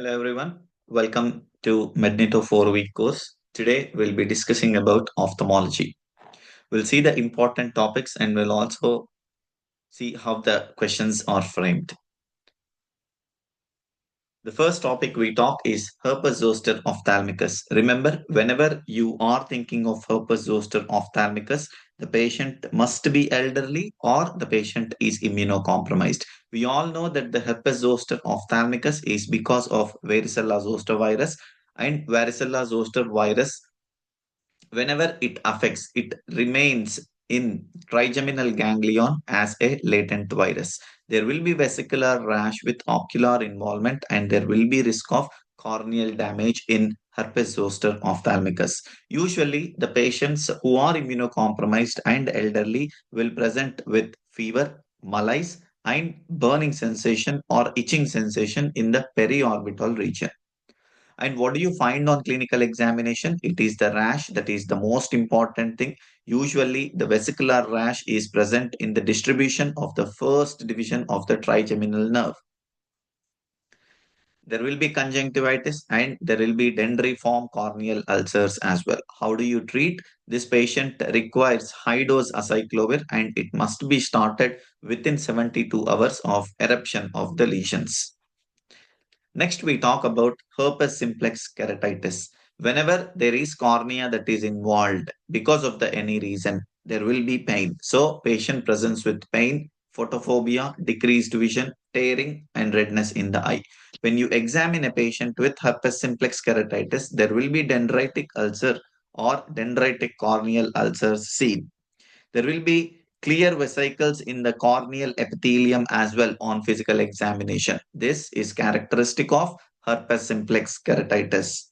Hello everyone. Welcome to Magneto 4-week course. Today we'll be discussing about ophthalmology. We'll see the important topics and we'll also see how the questions are framed. The first topic we talk is herpes zoster ophthalmicus. Remember, whenever you are thinking of herpes zoster ophthalmicus, the patient must be elderly or the patient is immunocompromised. We all know that the herpes zoster ophthalmicus is because of varicella zoster virus, and varicella zoster virus, whenever it affects, it remains in trigeminal ganglion as a latent virus. There will be vesicular rash with ocular involvement, and there will be risk of corneal damage in herpes zoster ophthalmicus. Usually, the patients who are immunocompromised and elderly will present with fever, malaise, and burning sensation or itching sensation in the periorbital region. And what do you find on clinical examination? It is the rash that is the most important thing. Usually, the vesicular rash is present in the distribution of the first division of the trigeminal nerve. There will be conjunctivitis and there will be dendriform corneal ulcers as well. How do you treat? This patient requires high dose acyclovir and it must be started within 72 hours of eruption of the lesions. Next, we talk about herpes simplex keratitis. Whenever there is cornea that is involved because of the any reason, there will be pain. So, patient presents with pain, photophobia, decreased vision, tearing, and redness in the eye. When you examine a patient with herpes simplex keratitis, there will be dendritic ulcer or dendritic corneal ulcers seen. There will be clear vesicles in the corneal epithelium as well on physical examination. This is characteristic of herpes simplex keratitis.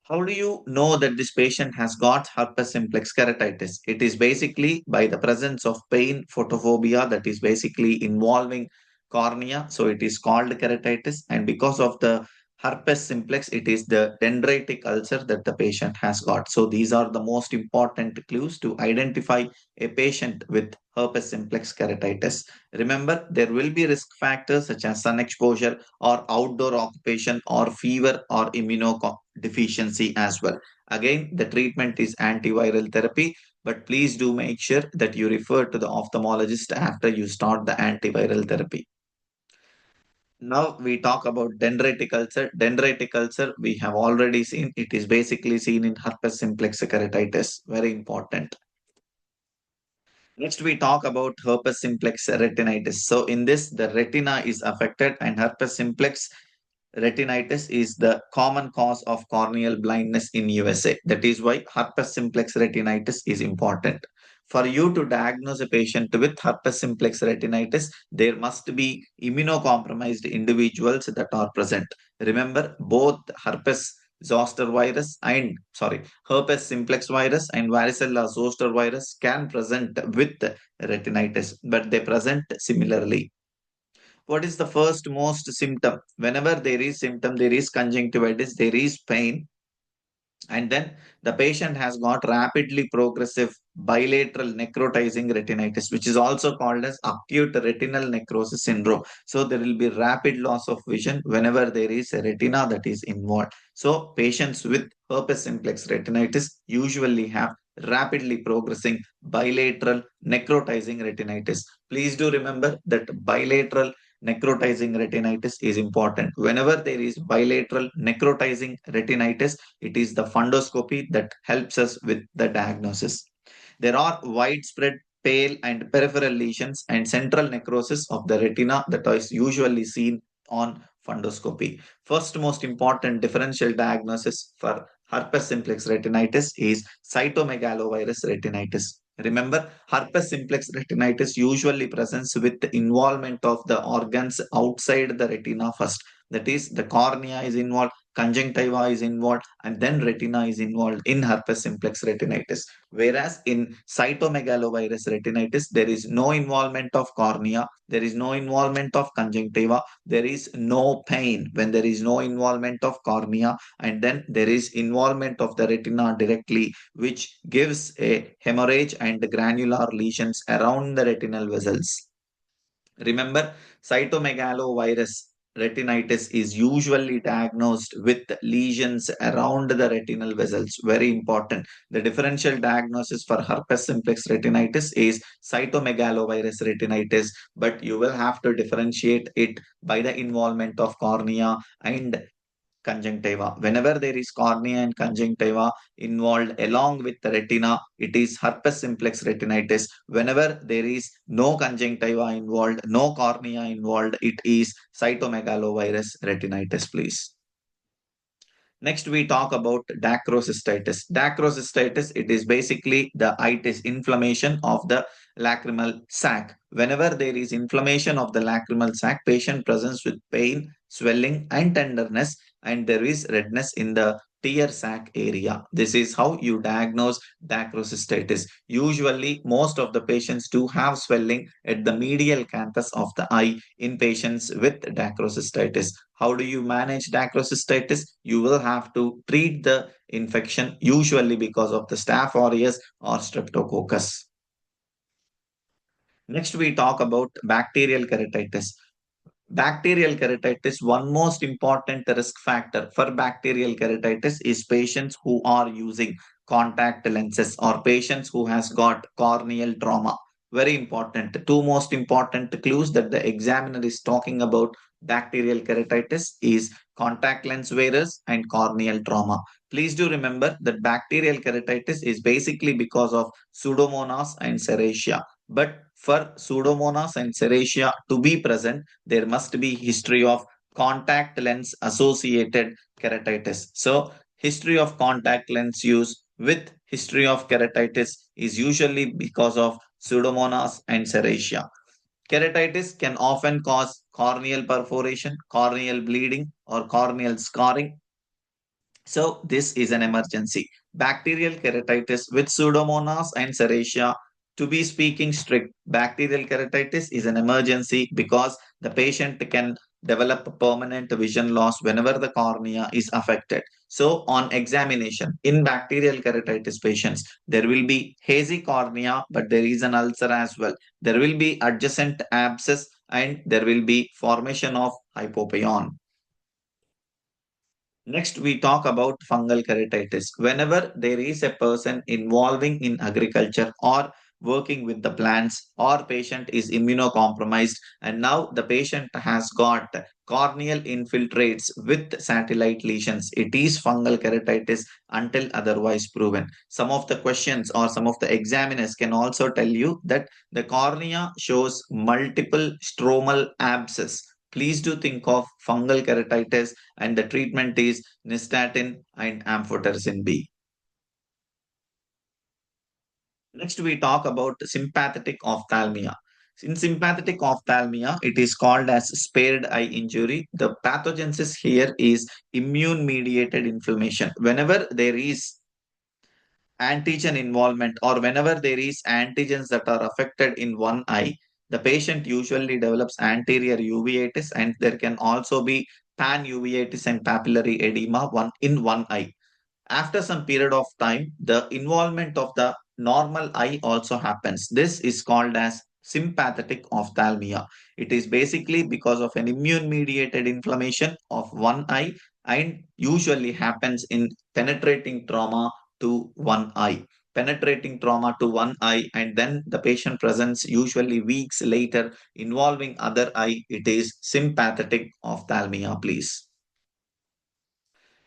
How do you know that this patient has got herpes simplex keratitis? It is basically by the presence of pain, photophobia that is basically involving cornea. So it is called keratitis. And because of the herpes simplex, it is the dendritic ulcer that the patient has got. So these are the most important clues to identify a patient with herpes simplex keratitis. Remember, there will be risk factors such as sun exposure or outdoor occupation or fever or immunodeficiency as well. Again, the treatment is antiviral therapy, but please do make sure that you refer to the ophthalmologist after you start the antiviral therapy. Now we talk about dendritic ulcer. Dendritic ulcer, we have already seen, it is basically seen in herpes simplex keratitis. Very important. Next, we talk about herpes simplex retinitis. So in this, the retina is affected and herpes simplex retinitis is the common cause of corneal blindness in USA. That is why herpes simplex retinitis is important. For you to diagnose a patient with herpes simplex retinitis, there must be immunocompromised individuals that are present. Remember, both herpes zoster virus and herpes simplex virus and varicella zoster virus can present with retinitis, but they present similarly. What is the first most symptom? Whenever there is symptom, there is conjunctivitis, there is pain, and then the patient has got rapidly progressive bilateral necrotizing retinitis, which is also called as acute retinal necrosis syndrome. So there will be rapid loss of vision whenever there is a retina that is involved. So patients with herpes simplex retinitis usually have rapidly progressing bilateral necrotizing retinitis. Please do remember that bilateral necrotizing retinitis is important. Whenever there is bilateral necrotizing retinitis, it is the fundoscopy that helps us with the diagnosis. There are widespread pale and peripheral lesions and central necrosis of the retina that is usually seen on fundoscopy. First most important differential diagnosis for herpes simplex retinitis is cytomegalovirus retinitis. Remember, herpes simplex retinitis usually presents with the involvement of the organs outside the retina first. That is, the cornea is involved, conjunctiva is involved, and then retina is involved in herpes simplex retinitis. Whereas in cytomegalovirus retinitis, there is no involvement of cornea, there is no involvement of conjunctiva, there is no pain when there is no involvement of cornea, and then there is involvement of the retina directly, which gives a hemorrhage and granular lesions around the retinal vessels. Remember, cytomegalovirus retinitis is usually diagnosed with lesions around the retinal vessels. Very important. The differential diagnosis for herpes simplex retinitis is cytomegalovirus retinitis, but you will have to differentiate it by the involvement of cornea and conjunctiva. Whenever there is cornea and conjunctiva involved along with the retina, it is herpes simplex retinitis. Whenever there is no conjunctiva involved, no cornea involved, it is cytomegalovirus retinitis, please. Next, we talk about dacrocystitis. Dacrocystitis, it is basically the itis, inflammation of the lacrimal sac. Whenever there is inflammation of the lacrimal sac, patient presents with pain, swelling, and tenderness, and there is redness in the tear sac area. This is how you diagnose dacrocystitis. Usually, most of the patients do have swelling at the medial canthus of the eye in patients with dacrocystitis. How do you manage dacrocystitis? You will have to treat the infection, usually because of the Staph aureus or Streptococcus. Next, we talk about bacterial keratitis. Bacterial keratitis, one most important risk factor for bacterial keratitis is patients who are using contact lenses or patients who has got corneal trauma. Very important. The two most important clues that the examiner is talking about bacterial keratitis is contact lens wearers and corneal trauma. Please do remember that bacterial keratitis is basically because of Pseudomonas and Serratia. But for Pseudomonas and Serratia to be present, there must be history of contact lens associated keratitis. So history of contact lens use with history of keratitis is usually because of Pseudomonas and Serratia. Keratitis can often cause corneal perforation, corneal bleeding, or corneal scarring. So this is an emergency. Bacterial keratitis with Pseudomonas and Serratia. To be speaking strict, bacterial keratitis is an emergency because the patient can develop permanent vision loss whenever the cornea is affected. So on examination, in bacterial keratitis patients, there will be hazy cornea, but there is an ulcer as well. There will be adjacent abscess and there will be formation of hypopyon. Next, we talk about fungal keratitis. Whenever there is a person involving in agriculture or working with the plants or patient is immunocompromised and now the patient has got corneal infiltrates with satellite lesions, it is fungal keratitis until otherwise proven. Some of the questions or some of the examiners can also tell you that the cornea shows multiple stromal abscess. Please do think of fungal keratitis and the treatment is nystatin and amphotericin B. Next, we talk about sympathetic ophthalmia. In sympathetic ophthalmia, it is called as spared eye injury. The pathogenesis here is immune mediated inflammation. Whenever there is antigen involvement or whenever there is antigens that are affected in one eye, the patient usually develops anterior uveitis and there can also be pan uveitis and papillary edema in one eye. After some period of time, the involvement of the normal eye also happens. This is called as sympathetic ophthalmia. It is basically because of an immune mediated inflammation of one eye and usually happens in penetrating trauma to one eye. Penetrating trauma to one eye, and then the patient presents usually weeks later involving other eye. It is sympathetic ophthalmia, please.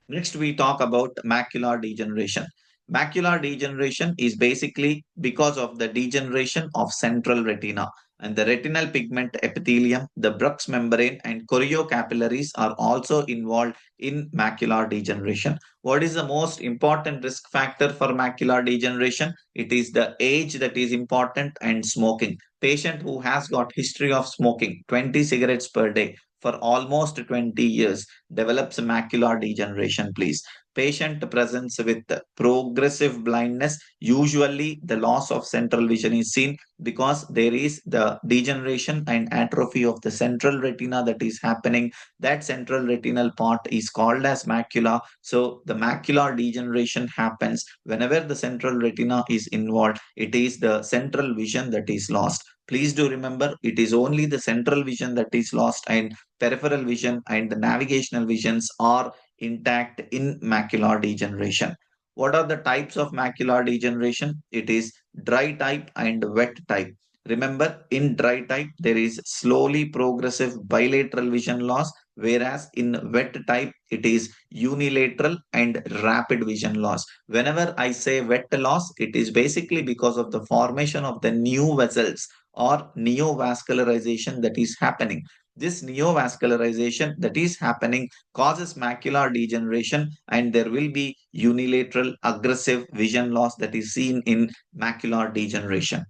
Next, we talk about macular degeneration. Macular degeneration is basically because of the degeneration of central retina and the retinal pigment epithelium, the Bruch's membrane, and choriocapillaries are also involved in macular degeneration. What is the most important risk factor for macular degeneration? It is the age that is important and smoking. Patient who has got history of smoking 20 cigarettes per day for almost 20 years develops macular degeneration, please. Patient presents with progressive blindness. Usually, the loss of central vision is seen because there is the degeneration and atrophy of the central retina that is happening. That central retinal part is called as macula. So, the macular degeneration happens whenever the central retina is involved. It is the central vision that is lost. Please do remember, it is only the central vision that is lost, and peripheral vision and the navigational visions are intact in macular degeneration. What are the types of macular degeneration? It is dry type and wet type. Remember, in dry type, there is slowly progressive bilateral vision loss, whereas in wet type, it is unilateral and rapid vision loss. Whenever I say wet loss, it is basically because of the formation of the new vessels or neovascularization that is happening. This neovascularization that is happening causes macular degeneration, and there will be unilateral aggressive vision loss that is seen in macular degeneration.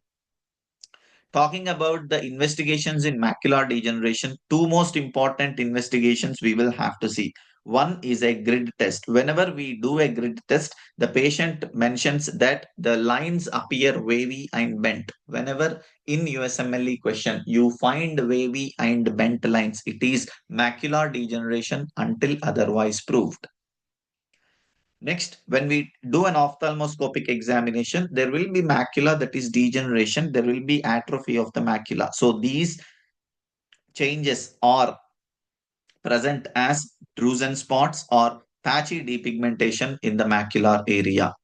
Talking about the investigations in macular degeneration, two most important investigations we will have to see. One is a grid test. Whenever we do a grid test, the patient mentions that the lines appear wavy and bent. Whenever in USMLE question you find wavy and bent lines, it is macular degeneration until otherwise proved. Next, when we do an ophthalmoscopic examination, there will be macula that is degeneration. There will be atrophy of the macula. So these changes are present as drusen spots or patchy depigmentation in the macular area.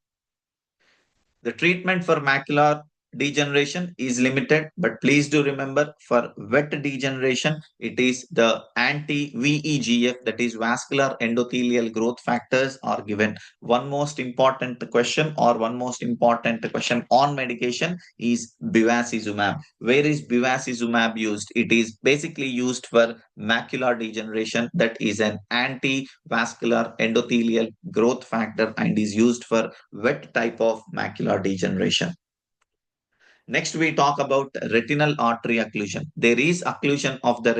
The treatment for macular degeneration is limited, but please do remember, for wet degeneration, it is the anti-VEGF, that is vascular endothelial growth factors, are given. One most important question on medication is bevacizumab. Where is bevacizumab used? It is basically used for macular degeneration, that is an anti-vascular endothelial growth factor and is used for wet type of macular degeneration. Next, we talk about retinal artery occlusion. There is occlusion of the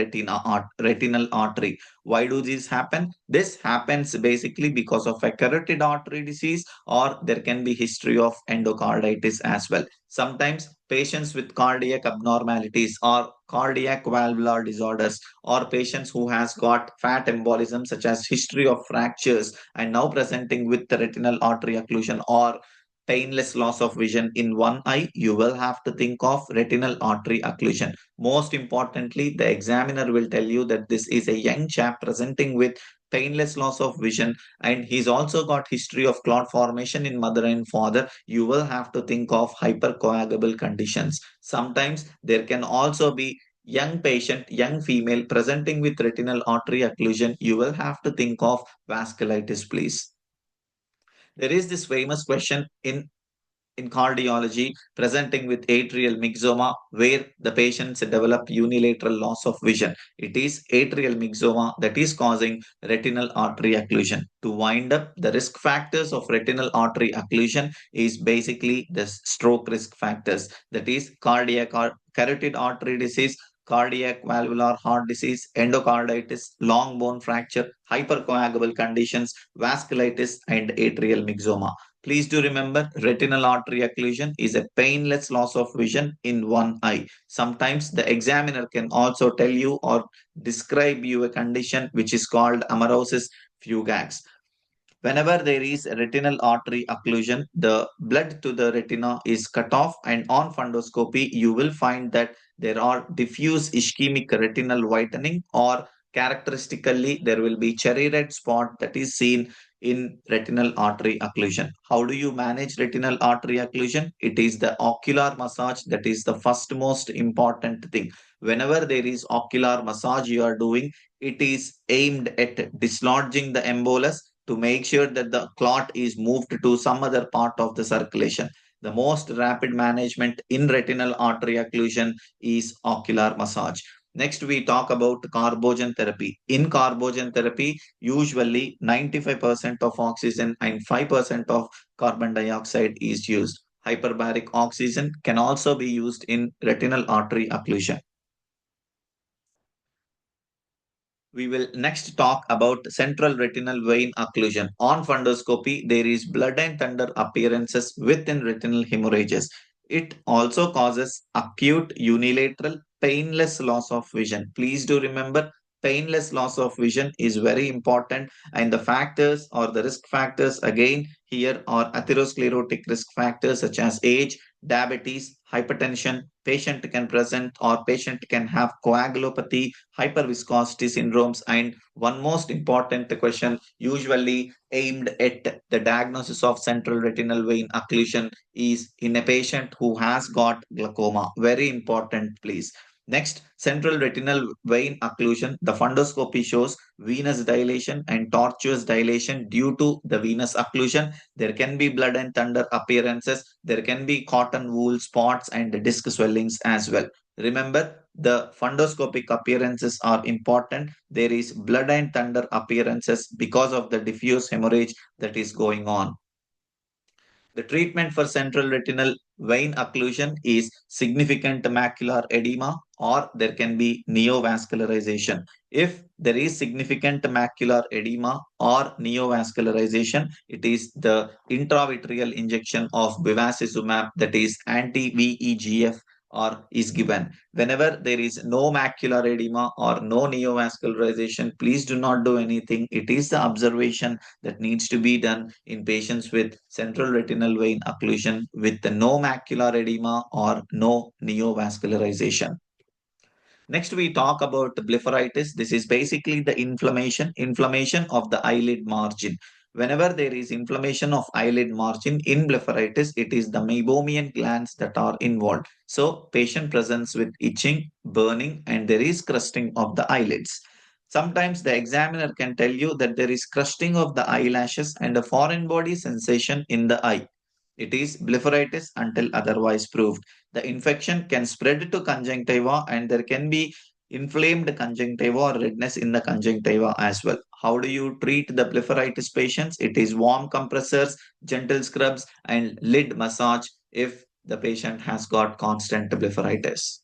retinal artery. Why do this happen? This happens basically because of a carotid artery disease, or there can be history of endocarditis as well. Sometimes patients with cardiac abnormalities or cardiac valvular disorders, or patients who has got fat embolism such as history of fractures and now presenting with the retinal artery occlusion or painless loss of vision in one eye, you will have to think of retinal artery occlusion. Most importantly, the examiner will tell you that this is a young chap presenting with painless loss of vision, and he's also got history of clot formation in mother and father. You will have to think of hypercoagulable conditions. Sometimes there can also be young female presenting with retinal artery occlusion. You will have to think of vasculitis, please. There is this famous question in cardiology presenting with atrial myxoma, where the patients develop unilateral loss of vision. It is atrial myxoma that is causing retinal artery occlusion. To wind up, the risk factors of retinal artery occlusion is basically the stroke risk factors, that is cardiac or carotid artery disease, cardiac valvular heart disease, endocarditis, long bone fracture, hypercoagulable conditions, vasculitis, and atrial myxoma. Please do remember, retinal artery occlusion is a painless loss of vision in one eye. Sometimes the examiner can also tell you or describe you a condition which is called amaurosis fugax. Whenever there is retinal artery occlusion, the blood to the retina is cut off, and on fundoscopy, you will find that there are diffuse ischemic retinal whitening, or characteristically, there will be cherry red spot that is seen in retinal artery occlusion. How do you manage retinal artery occlusion? It is the ocular massage that is the first most important thing. Whenever there is ocular massage you are doing, it is aimed at dislodging the embolus to make sure that the clot is moved to some other part of the circulation. The most rapid management in retinal artery occlusion is ocular massage. Next, we talk about carbogen therapy. In carbogen therapy, usually 95% of oxygen and 5% of carbon dioxide is used. Hyperbaric oxygen can also be used in retinal artery occlusion. We will next talk about central retinal vein occlusion. On fundoscopy, there is blood and thunder appearances within retinal hemorrhages. It also causes acute unilateral painless loss of vision. Please do remember, painless loss of vision is very important. And the factors or the risk factors again here are atherosclerotic risk factors such as age, diabetes, hypertension. Patient can present or patient can have coagulopathy, hyperviscosity syndromes, and one most important question usually aimed at the diagnosis of central retinal vein occlusion is in a patient who has got glaucoma. Very important, please. Next, central retinal vein occlusion. The fundoscopy shows venous dilation and tortuous dilation due to the venous occlusion. There can be blood and thunder appearances. There can be cotton wool spots and disc swellings as well. Remember, the fundoscopic appearances are important. There is blood and thunder appearances because of the diffuse hemorrhage that is going on. The treatment for central retinal vein occlusion is significant macular edema or there can be neovascularization. If there is significant macular edema or neovascularization, it is the intravitreal injection of bevacizumab, that is anti-VEGF, or is given. Whenever there is no macular edema or no neovascularization, please do not do anything. It is the observation that needs to be done in patients with central retinal vein occlusion with no macular edema or no neovascularization. Next, we talk about blepharitis. This is basically the inflammation of the eyelid margin. Whenever there is inflammation of eyelid margin in blepharitis, it is the meibomian glands that are involved. So, patient presents with itching, burning, and there is crusting of the eyelids. Sometimes the examiner can tell you that there is crusting of the eyelashes and a foreign body sensation in the eye. It is blepharitis until otherwise proved. The infection can spread to conjunctiva and there can be inflamed conjunctiva or redness in the conjunctiva as well. How do you treat the blepharitis patients? It is warm compressors, gentle scrubs, and lid massage if the patient has got constant blepharitis.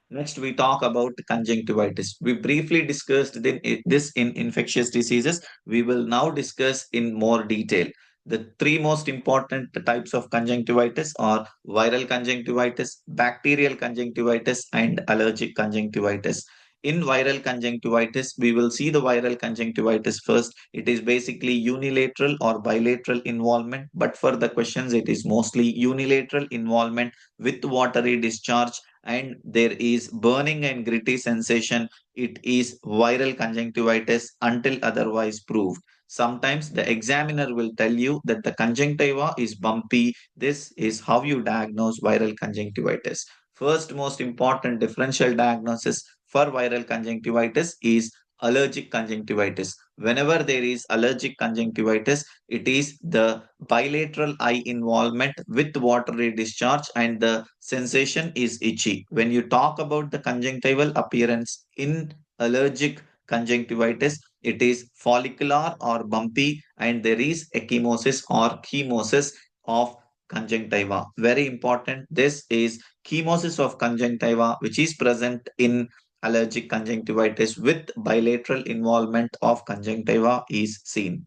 Next, we talk about conjunctivitis. We briefly discussed this in infectious diseases. We will now discuss in more detail. The three most important types of conjunctivitis are viral conjunctivitis, bacterial conjunctivitis, and allergic conjunctivitis. In viral conjunctivitis, we will see the viral conjunctivitis first. It is basically unilateral or bilateral involvement, but for the questions, it is mostly unilateral involvement with watery discharge and there is burning and gritty sensation. It is viral conjunctivitis until otherwise proved. Sometimes the examiner will tell you that the conjunctiva is bumpy. This is how you diagnose viral conjunctivitis. First, most important differential diagnosis for viral conjunctivitis is allergic conjunctivitis. Whenever there is allergic conjunctivitis, it is the bilateral eye involvement with watery discharge and the sensation is itchy. When you talk about the conjunctival appearance in allergic conjunctivitis, it is follicular or bumpy and there is ecchymosis or chemosis of conjunctiva. Very important. This is chemosis of conjunctiva which is present in allergic conjunctivitis with bilateral involvement of conjunctiva is seen.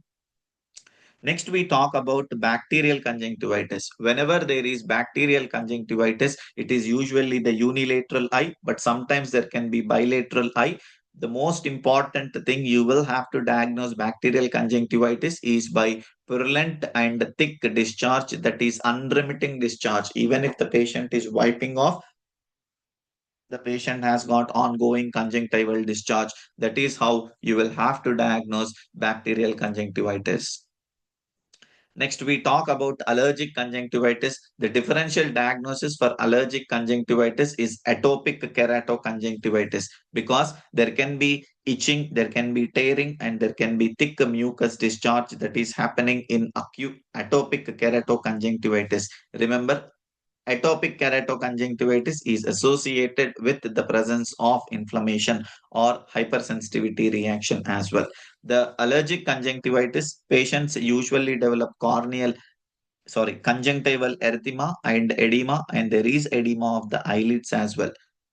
Next, we talk about bacterial conjunctivitis. Whenever there is bacterial conjunctivitis, it is usually the unilateral eye, but sometimes there can be bilateral eye. The most important thing you will have to diagnose bacterial conjunctivitis is by purulent and thick discharge, that is unremitting discharge. Even if the patient is wiping off, the patient has got ongoing conjunctival discharge. That is how you will have to diagnose bacterial conjunctivitis. Next, we talk about allergic conjunctivitis. The differential diagnosis for allergic conjunctivitis is atopic keratoconjunctivitis because there can be itching, there can be tearing, and there can be thick mucus discharge that is happening in acute atopic keratoconjunctivitis. Remember, atopic keratoconjunctivitis is associated with the presence of inflammation or hypersensitivity reaction as well. The allergic conjunctivitis patients usually develop conjunctival erythema and edema, and there is edema of the eyelids as well.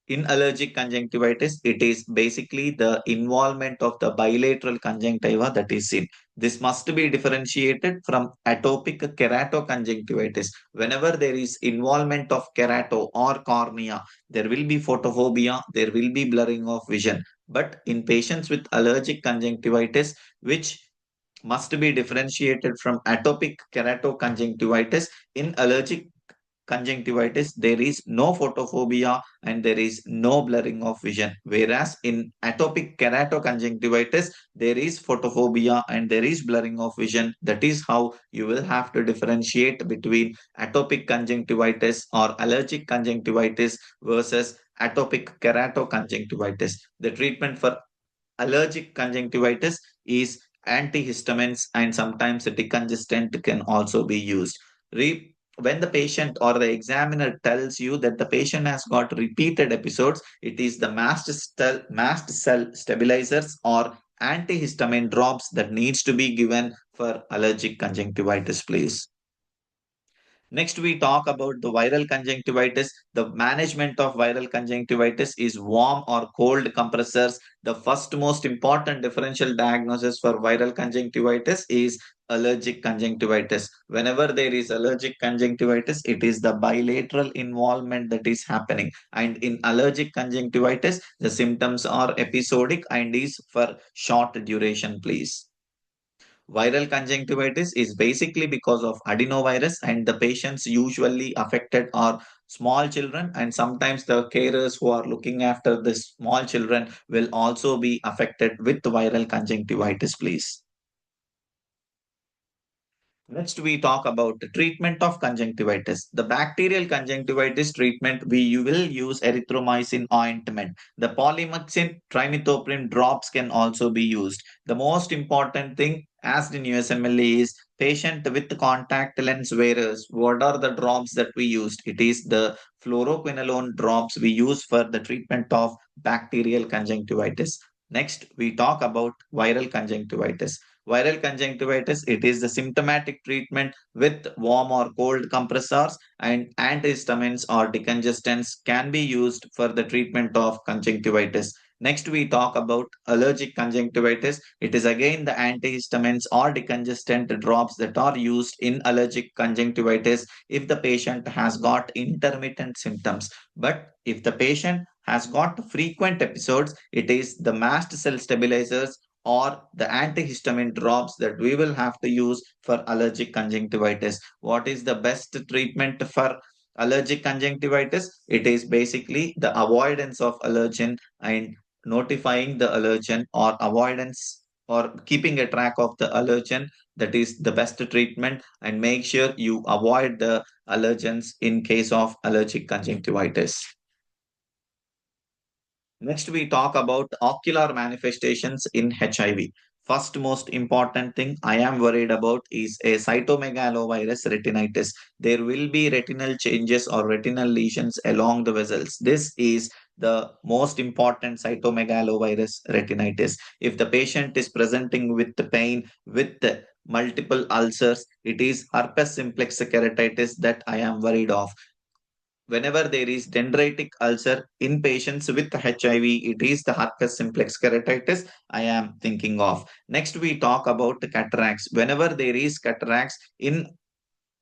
In allergic conjunctivitis, it is basically the involvement of the bilateral conjunctiva that is seen. This must be differentiated from atopic keratoconjunctivitis. Whenever there is involvement of kerato or cornea, there will be photophobia, there will be blurring of vision. But in patients with allergic conjunctivitis, which must be differentiated from atopic keratoconjunctivitis, in allergic conjunctivitis, there is no photophobia and there is no blurring of vision. Whereas in atopic keratoconjunctivitis, there is photophobia and there is blurring of vision. That is how you will have to differentiate between atopic conjunctivitis or allergic conjunctivitis versus atopic keratoconjunctivitis. The treatment for allergic conjunctivitis is antihistamines and sometimes a decongestant can also be used. When the patient or the examiner tells you that the patient has got repeated episodes, it is the mast cell stabilizers or antihistamine drops that needs to be given for allergic conjunctivitis, please. Next, we talk about the viral conjunctivitis. The management of viral conjunctivitis is warm or cold compressors. The first most important differential diagnosis for viral conjunctivitis is allergic conjunctivitis. Whenever there is allergic conjunctivitis, it is the bilateral involvement that is happening. And in allergic conjunctivitis, the symptoms are episodic and is for short duration, please. Viral conjunctivitis is basically because of adenovirus, and the patients usually affected are small children, and sometimes the carers who are looking after the small children will also be affected with viral conjunctivitis, please. Next, we talk about the treatment of conjunctivitis. The bacterial conjunctivitis treatment, we will use erythromycin ointment. The polymyxin trimethoprim drops can also be used. The most important thing, as in USMLE, is patient with contact lens wearers. What are the drops that we used? It is the fluoroquinolone drops we use for the treatment of bacterial conjunctivitis. Next, we talk about viral conjunctivitis. Viral conjunctivitis, it is the symptomatic treatment with warm or cold compressors, and antihistamines or decongestants can be used for the treatment of conjunctivitis. Next, we talk about allergic conjunctivitis. It is again the antihistamines or decongestant drops that are used in allergic conjunctivitis if the patient has got intermittent symptoms. But if the patient has got frequent episodes, it is the mast cell stabilizers or the antihistamine drops that we will have to use for allergic conjunctivitis. What is the best treatment for allergic conjunctivitis? It is basically the avoidance of allergen and notifying the allergen or avoidance or keeping a track of the allergen. That is the best treatment, and make sure you avoid the allergens in case of allergic conjunctivitis. Next, we talk about ocular manifestations in HIV. First, most important thing I am worried about is a cytomegalovirus retinitis. There will be retinal changes or retinal lesions along the vessels. This is the most important cytomegalovirus retinitis. If the patient is presenting with the pain, with the multiple ulcers, it is herpes simplex keratitis that I am worried of. Whenever there is dendritic ulcer in patients with HIV, it is the herpes simplex keratitis I am thinking of. Next, we talk about the cataracts. Whenever there is cataracts in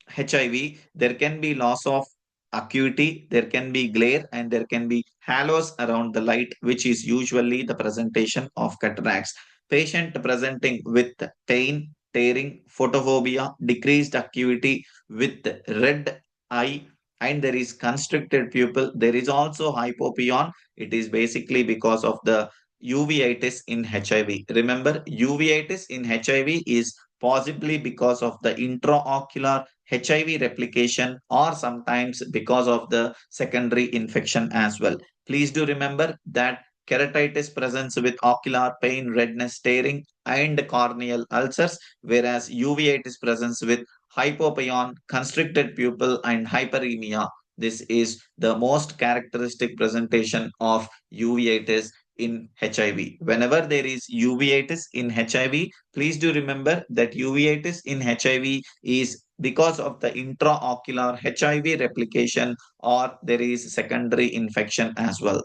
HIV, there can be loss of acuity, there can be glare, and there can be halos around the light, which is usually the presentation of cataracts. Patient presenting with pain, tearing, photophobia, decreased acuity with red eye, and there is constricted pupil. There is also hypopyon. It is basically because of the uveitis in HIV. Remember, uveitis in HIV is possibly because of the intraocular HIV replication or sometimes because of the secondary infection as well. Please do remember that keratitis presents with ocular pain, redness, tearing, and corneal ulcers, whereas uveitis presents with hypopyon, constricted pupil, and hyperemia. This is the most characteristic presentation of uveitis in HIV. Whenever there is uveitis in HIV, please do remember that uveitis in HIV is because of the intraocular HIV replication or there is secondary infection as well.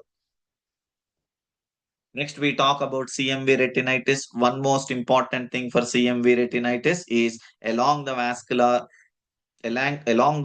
Next, we talk about CMV retinitis. One most important thing for CMV retinitis is along the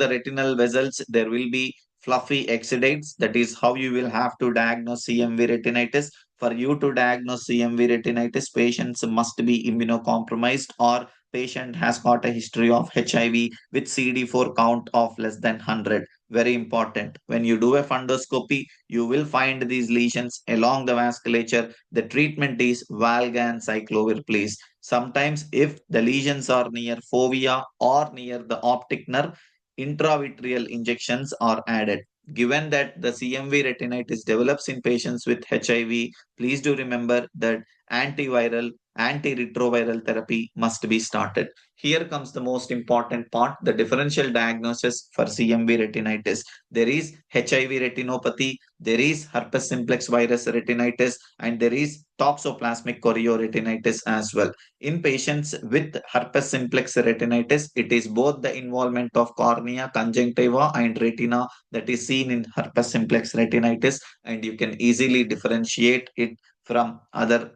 retinal vessels, there will be fluffy exudates. That is how you will have to diagnose CMV retinitis. For you to diagnose CMV retinitis, patients must be immunocompromised or patient has got a history of HIV with CD4 count of less than 100. Very important. When you do a fundoscopy, you will find these lesions along the vasculature. The treatment is Valga and cyclovir, please. Sometimes, if the lesions are near fovea or near the optic nerve, intravitreal injections are added. Given that the CMV retinitis develops in patients with HIV, please do remember that antiviral, antiretroviral therapy must be started. Here comes the most important part, the differential diagnosis for CMV retinitis. There is HIV retinopathy, there is herpes simplex virus retinitis, and there is toxoplasmic chorioretinitis as well. In patients with herpes simplex retinitis, it is both the involvement of cornea, conjunctiva, and retina that is seen in herpes simplex retinitis, and you can easily differentiate it from other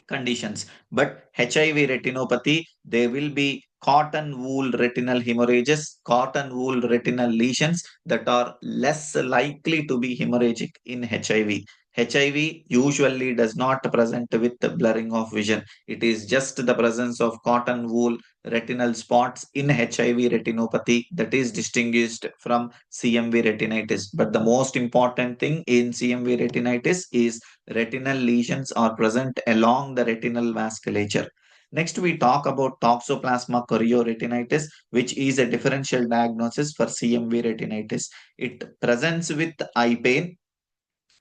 conditions. But HIV retinopathy, there will be cotton wool retinal hemorrhages, cotton wool retinal lesions that are less likely to be hemorrhagic in HIV. HIV usually does not present with the blurring of vision. It is just the presence of cotton wool retinal spots in HIV retinopathy that is distinguished from CMV retinitis. But the most important thing in CMV retinitis is retinal lesions are present along the retinal vasculature. Next, we talk about toxoplasma chorioretinitis, which is a differential diagnosis for CMV retinitis. It presents with eye pain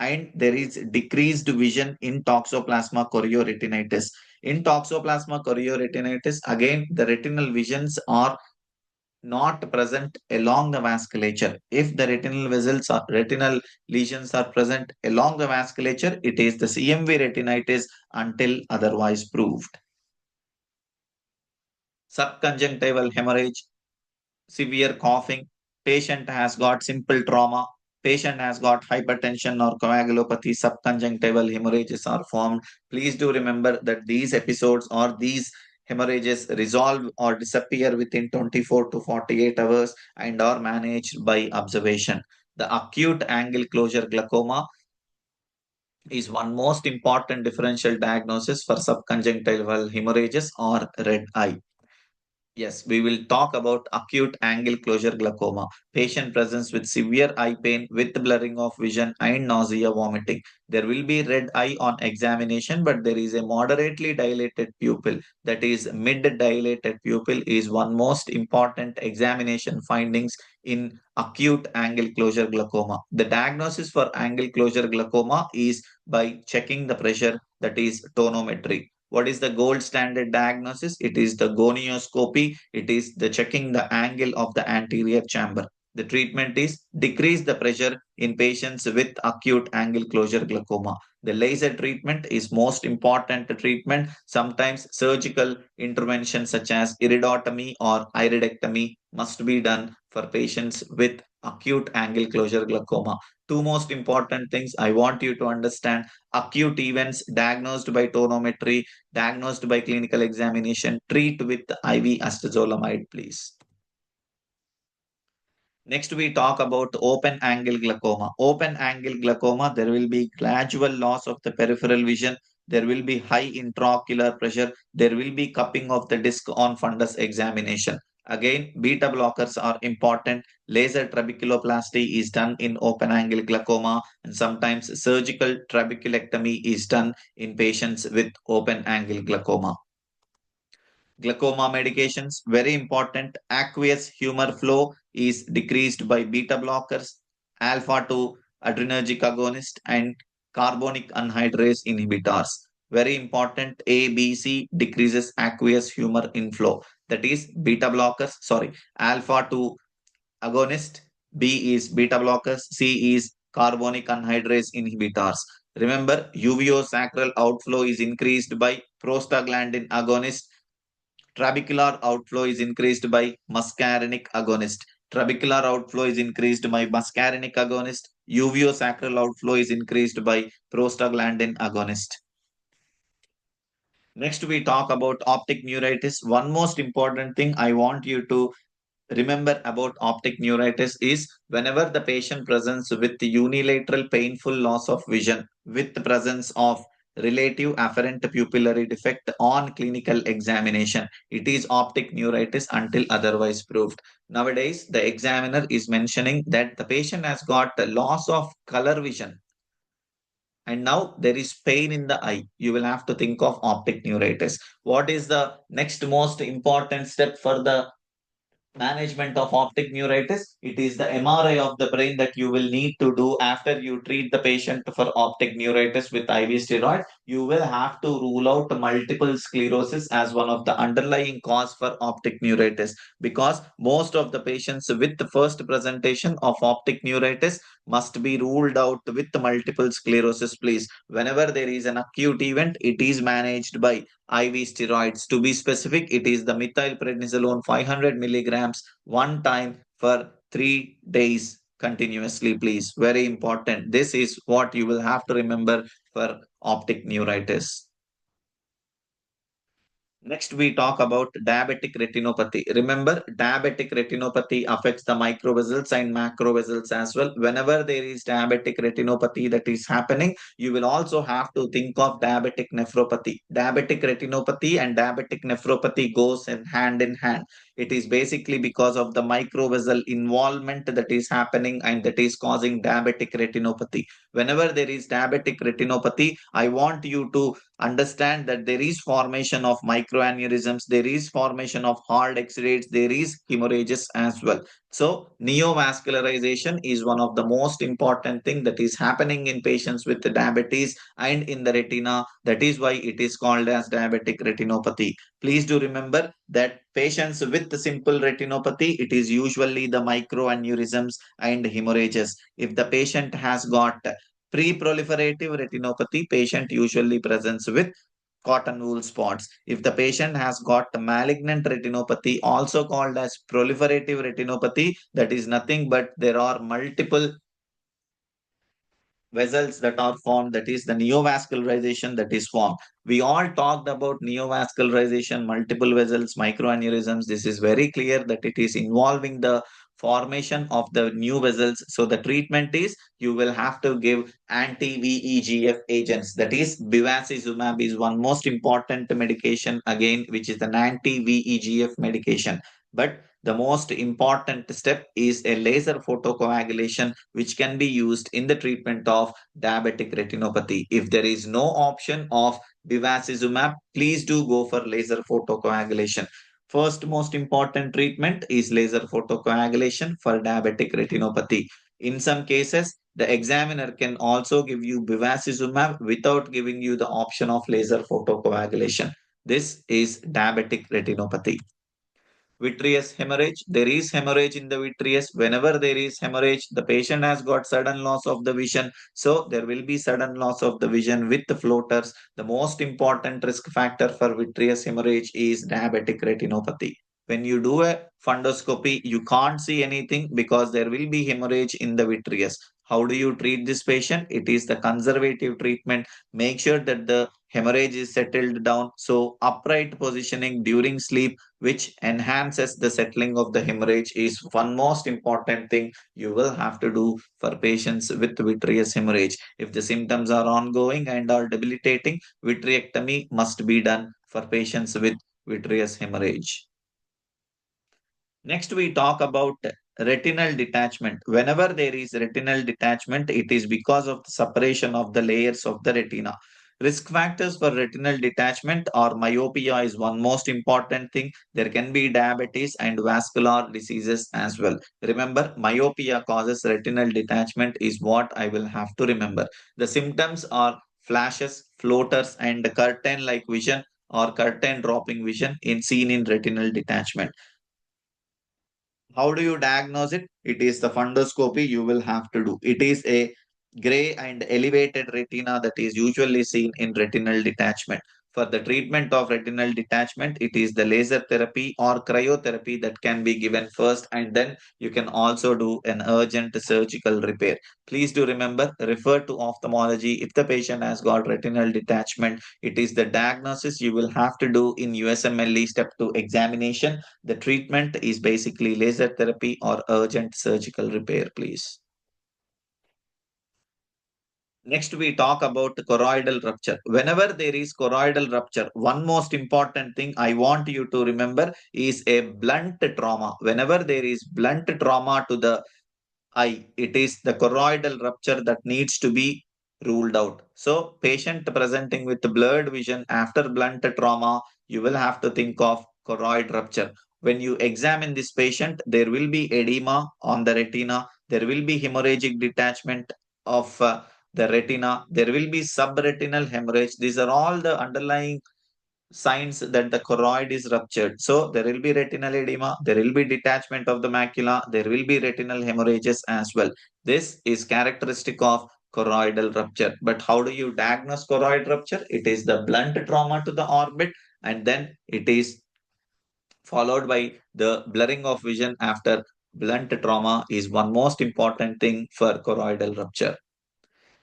and there is decreased vision in toxoplasma chorioretinitis. In toxoplasma chorioretinitis, again, the retinal visions are not present along the vasculature. If the retinal lesions are present along the vasculature, it is the CMV retinitis until otherwise proved. Subconjunctival hemorrhage, severe coughing, patient has got simple trauma, patient has got hypertension or coagulopathy, subconjunctival hemorrhages are formed. Please do remember that these episodes or these hemorrhages resolve or disappear within 24 to 48 hours and are managed by observation. The acute angle closure glaucoma is one most important differential diagnosis for subconjunctival hemorrhages or red eye. Yes, we will talk about acute angle closure glaucoma. Patient presents with severe eye pain with blurring of vision and nausea, vomiting. There will be red eye on examination, but there is a moderately dilated pupil. That is, mid-dilated pupil is one most important examination findings in acute angle closure glaucoma. The diagnosis for angle closure glaucoma is by checking the pressure, that is tonometry. What is the gold standard diagnosis? It is the gonioscopy. It is the checking the angle of the anterior chamber. The treatment is decrease the pressure in patients with acute angle closure glaucoma. The laser treatment is most important treatment. Sometimes surgical intervention such as iridotomy or iridectomy must be done for patients with acute angle closure glaucoma. Two most important things I want you to understand: acute events diagnosed by tonometry, diagnosed by clinical examination, treat with IV astazolamide, please. Next, we talk about open angle glaucoma. Open angle glaucoma, there will be gradual loss of the peripheral vision. There will be high intraocular pressure. There will be cupping of the disc on fundus examination. Again, beta blockers are important. Laser trabeculoplasty is done in open angle glaucoma, and sometimes surgical trabeculectomy is done in patients with open angle glaucoma. Glaucoma medications, very important. Aqueous humor flow is decreased by beta blockers, alpha 2 adrenergic agonist, and carbonic anhydrase inhibitors. Very important. A, B, C decreases aqueous humor inflow. That is beta blockers, sorry, alpha 2 agonist, B is beta blockers, C is carbonic anhydrase inhibitors. Remember, uveosacral outflow is increased by prostaglandin agonist. Trabecular outflow is increased by muscarinic agonist. Trabecular outflow is increased by muscarinic agonist. Uveosacral outflow is increased by prostaglandin agonist. Next, we talk about optic neuritis. One most important thing I want you to remember about optic neuritis is whenever the patient presents with unilateral painful loss of vision with the presence of relative afferent pupillary defect on clinical examination, it is optic neuritis until otherwise proved. Nowadays, the examiner is mentioning that the patient has got a loss of color vision and now there is pain in the eye. You will have to think of optic neuritis. What is the next most important step for the management of optic neuritis? It is the MRI of the brain that you will need to do after you treat the patient for optic neuritis with IV steroid. You will have to rule out multiple sclerosis as one of the underlying cause for optic neuritis, because most of the patients with the first presentation of optic neuritis must be ruled out with multiple sclerosis. Please, whenever there is an acute event, it is managed by IV steroids. To be specific, it is the methylprednisolone 500 milligrams one time for 3 days continuously, please. Very important. This is what you will have to remember for optic neuritis. Next, we talk about diabetic retinopathy. Remember, diabetic retinopathy affects the microvessels and macrovessels as well. Whenever there is diabetic retinopathy that is happening, you will also have to think of diabetic nephropathy. Diabetic retinopathy and diabetic nephropathy goes in hand. It is basically because of the microvessel involvement that is happening and that is causing diabetic retinopathy. Whenever there is diabetic retinopathy, I want you to understand that there is formation of microaneurysms, there is formation of hard x-rays, there is hemorrhages as well. So neovascularization is one of the most important thing that is happening in patients with diabetes and in the retina. That is why it is called as diabetic retinopathy. Please do remember that patients with the simple retinopathy, it is usually the microaneurysms and hemorrhages. If the patient has got pre-proliferative retinopathy, patient usually presents with cotton wool spots. If the patient has got malignant retinopathy, also called as proliferative retinopathy, that is nothing but there are multiple vessels that are formed, that is the neovascularization that is formed. We all talked about neovascularization, multiple vessels, microaneurysms. This is very clear that it is involving the formation of the new vessels. So the treatment is you will have to give anti-VEGF agents. That is bevacizumab is one most important medication again, which is an anti-VEGF medication. But the most important step is a laser photocoagulation, which can be used in the treatment of diabetic retinopathy. If there is no option of bevacizumab, please do go for laser photocoagulation. First most important treatment is laser photocoagulation for diabetic retinopathy. In some cases, the examiner can also give you bevacizumab without giving you the option of laser photocoagulation. This is diabetic retinopathy. Vitreous hemorrhage. There is hemorrhage in the vitreous. Whenever there is hemorrhage, the patient has got sudden loss of the vision. So there will be sudden loss of the vision with the floaters. The most important risk factor for vitreous hemorrhage is diabetic retinopathy. When you do a fundoscopy, you can't see anything because there will be hemorrhage in the vitreous. How do you treat this patient? It is the conservative treatment. Make sure that the hemorrhage is settled down. So upright positioning during sleep, which enhances the settling of the hemorrhage, is one most important thing you will have to do for patients with vitreous hemorrhage. If the symptoms are ongoing and are debilitating, vitrectomy must be done for patients with vitreous hemorrhage. Next, we talk about retinal detachment. Whenever there is retinal detachment, it is because of the separation of the layers of the retina. Risk factors for retinal detachment or myopia is one most important thing. There can be diabetes and vascular diseases as well. Remember, myopia causes retinal detachment is what I will have to remember. The symptoms are flashes, floaters, and curtain-like vision or curtain dropping vision in seen in retinal detachment. How do you diagnose it? It is the fundoscopy you will have to do. It is a gray and elevated retina that is usually seen in retinal detachment. For the treatment of retinal detachment, it is the laser therapy or cryotherapy that can be given first, and then you can also do an urgent surgical repair. Please do remember, refer to ophthalmology if the patient has got retinal detachment. It is the diagnosis you will have to do in USMLE Step 2 examination. The treatment is basically laser therapy or urgent surgical repair, please. Next, we talk about choroidal rupture. Whenever there is choroidal rupture, one most important thing I want you to remember is a blunt trauma. Whenever there is blunt trauma to the eye, it is the choroidal rupture that needs to be ruled out. So, patient presenting with blurred vision after blunt trauma, you will have to think of choroid rupture. When you examine this patient, there will be edema on the retina, there will be hemorrhagic detachment of the retina, there will be subretinal hemorrhage. These are all the underlying signs that the choroid is ruptured. So there will be retinal edema, there will be detachment of the macula, there will be retinal hemorrhages as well. This is characteristic of choroidal rupture. But how do you diagnose choroid rupture? It is the blunt trauma to the orbit, and then it is followed by the blurring of vision after blunt trauma is one most important thing for choroidal rupture.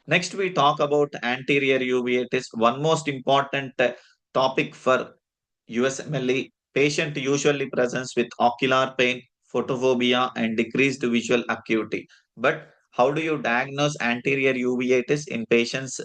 Next, we talk about anterior uveitis, one most important topic for USMLE. Patient usually presents with ocular pain, photophobia, and decreased visual acuity. But how do you diagnose anterior uveitis in patients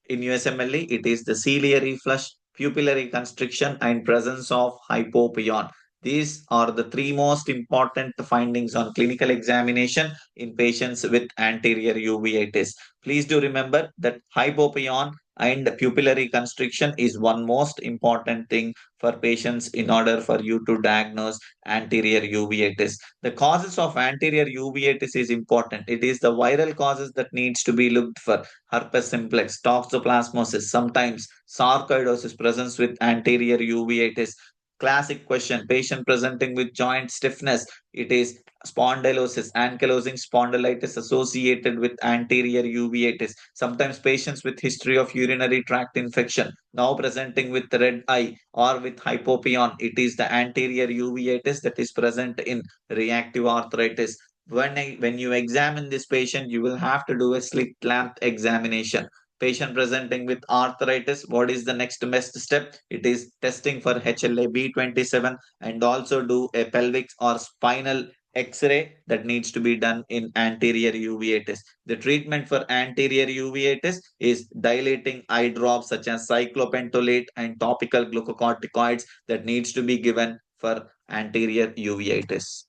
in USMLE? It is the ciliary flush, pupillary constriction, and presence of hypopyon. These are the three most important findings on clinical examination in patients with anterior uveitis. Please do remember that hypopyon and pupillary constriction is one most important thing for patients in order for you to diagnose anterior uveitis. The causes of anterior uveitis is important. It is the viral causes that needs to be looked for. Herpes simplex, toxoplasmosis, sometimes sarcoidosis presents with anterior uveitis. Classic question, patient presenting with joint stiffness. It is spondylosis, ankylosing spondylitis associated with anterior uveitis. Sometimes patients with history of urinary tract infection now presenting with red eye or with hypopyon. It is the anterior uveitis that is present in reactive arthritis. When you examine this patient, you will have to do a slit lamp examination. Patient presenting with arthritis, what is the next best step? It is testing for HLA-B27 and also do a pelvic or spinal X-ray that needs to be done in anterior uveitis. The treatment for anterior uveitis is dilating eye drops such as cyclopentolate and topical glucocorticoids that needs to be given for anterior uveitis.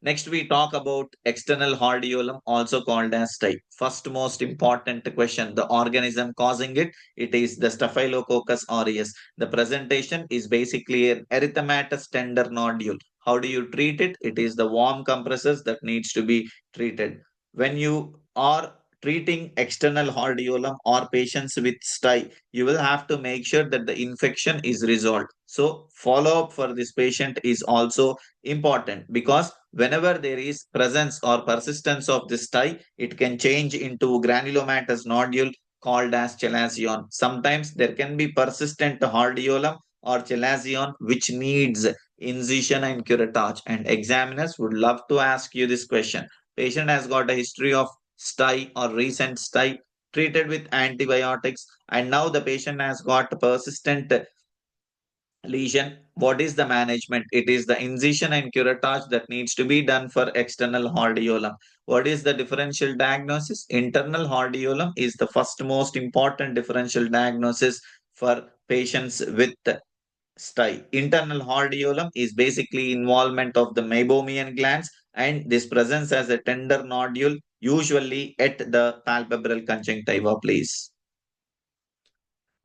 Next, we talk about external hordeolum, also called as stye. First most important question, the organism causing it, it is the Staphylococcus aureus. The presentation is basically an erythematous tender nodule. How do you treat it? It is the warm compresses that needs to be treated. When you are treating external hordeolum or patients with stye, you will have to make sure that the infection is resolved. So follow-up for this patient is also important because whenever there is presence or persistence of this stye, it can change into granulomatous nodule called as chalazion. Sometimes there can be persistent hordeolum or chalazion which needs incision and curettage, and examiners would love to ask you this question. Patient has got a history of stye or recent stye treated with antibiotics, and now the patient has got persistent lesion. What is the management? It is the incision and curettage that needs to be done for external hordeolum. What is the differential diagnosis? Internal hordeolum is the first most important differential diagnosis for patients with stye. Internal hordeolum is basically involvement of the meibomian glands, and this presents as a tender nodule usually at the palpebral conjunctiva, please.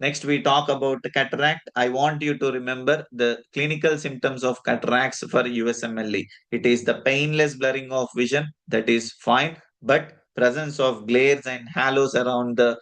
Next, we talk about cataract. I want you to remember the clinical symptoms of cataracts for USMLE. It is the painless blurring of vision, that is fine, but presence of glares and halos around the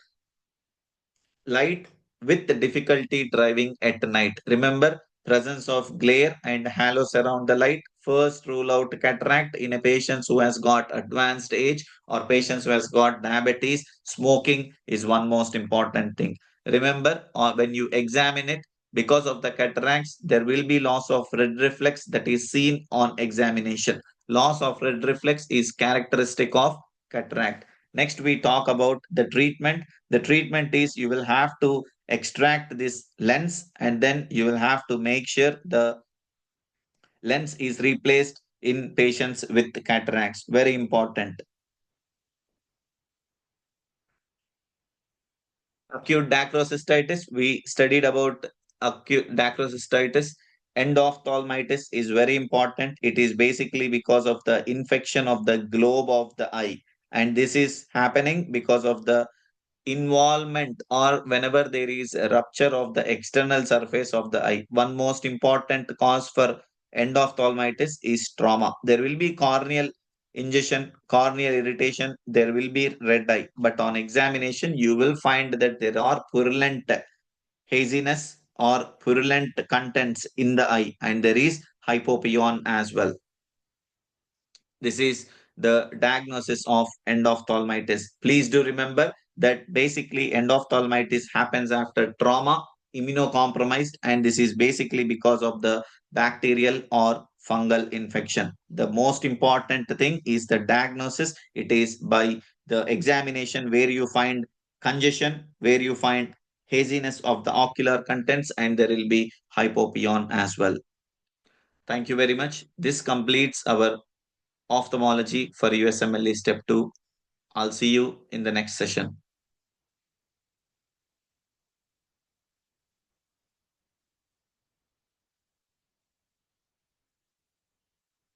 light with the difficulty driving at night. Remember, presence of glare and halos around the light. First, rule out cataract in a patient who has got advanced age or patients who has got diabetes. Smoking is one most important thing. Remember, when you examine it, because of the cataracts, there will be loss of red reflex that is seen on examination. Loss of red reflex is characteristic of cataract. Next, we talk about the treatment. The treatment is you will have to extract this lens and then you will have to make sure the lens is replaced in patients with cataracts. Very important. Acute dacrocystitis, we studied about acute dacrocystitis. Endophthalmitis is very important. It is basically because of the infection of the globe of the eye, and this is happening because of the involvement or whenever there is a rupture of the external surface of the eye. One most important cause for endophthalmitis is trauma. There will be corneal ingestion, corneal irritation, there will be red eye, but on examination, you will find that there are purulent haziness or purulent contents in the eye, and there is hypopyon as well. This is the diagnosis of endophthalmitis. Please do remember that basically endophthalmitis happens after trauma, immunocompromised, and this is basically because of the bacterial or fungal infection. The most important thing is the diagnosis. It is by the examination where you find congestion, where you find haziness of the ocular contents, and there will be hypopyon as well. Thank you very much. This completes our ophthalmology for USMLE Step 2. I'll see you in the next session.